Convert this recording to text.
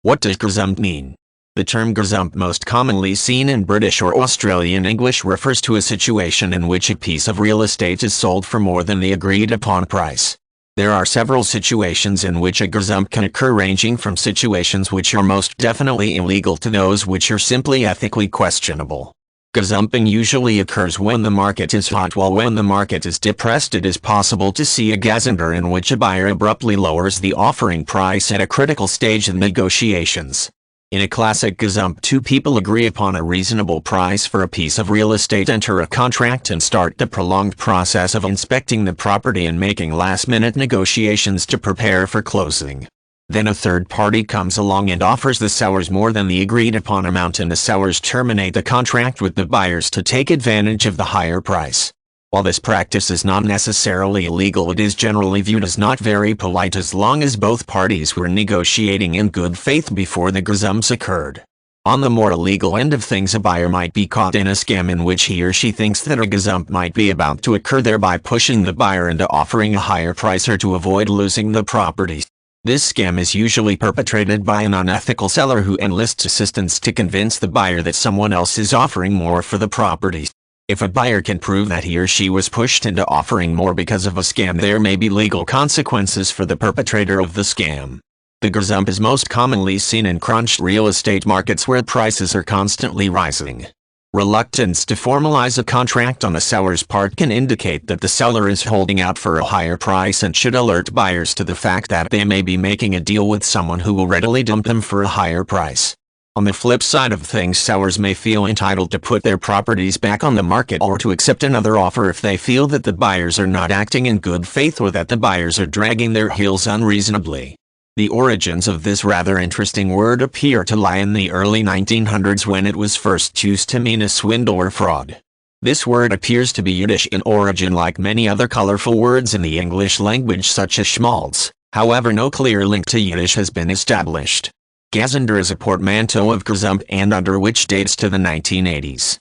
What does Gazump mean? The term Gazump, most commonly seen in British or Australian English, refers to a situation in which a piece of real estate is sold for more than the agreed upon price. There are several situations in which a Gazump can occur, ranging from situations which are most definitely illegal to those which are simply ethically questionable. Gazumping usually occurs when the market is hot, while when the market is depressed it is possible to see a gazumper in which a buyer abruptly lowers the offering price at a critical stage of negotiations. In a classic gazump, two people agree upon a reasonable price for a piece of real estate, enter a contract, and start the prolonged process of inspecting the property and making last-minute negotiations to prepare for closing. Then a third party comes along and offers the sellers more than the agreed upon amount, and the sellers terminate the contract with the buyers to take advantage of the higher price. While this practice is not necessarily illegal, it is generally viewed as not very polite as long as both parties were negotiating in good faith before the gazumps occurred. On the more illegal end of things, a buyer might be caught in a scam in which he or she thinks that a gazump might be about to occur, thereby pushing the buyer into offering a higher price or to avoid losing the property. This scam is usually perpetrated by an unethical seller who enlists assistance to convince the buyer that someone else is offering more for the property. If a buyer can prove that he or she was pushed into offering more because of a scam, there may be legal consequences for the perpetrator of the scam. The gazump is most commonly seen in crunched real estate markets where prices are constantly rising. Reluctance to formalize a contract on the seller's part can indicate that the seller is holding out for a higher price and should alert buyers to the fact that they may be making a deal with someone who will readily dump them for a higher price. On the flip side of things, sellers may feel entitled to put their properties back on the market or to accept another offer if they feel that the buyers are not acting in good faith or that the buyers are dragging their heels unreasonably. The origins of this rather interesting word appear to lie in the early 1900s, when it was first used to mean a swindle or fraud. This word appears to be Yiddish in origin, like many other colorful words in the English language such as schmaltz. However, no clear link to Yiddish has been established. Gazunder is a portmanteau of gazump and under, which dates to the 1980s.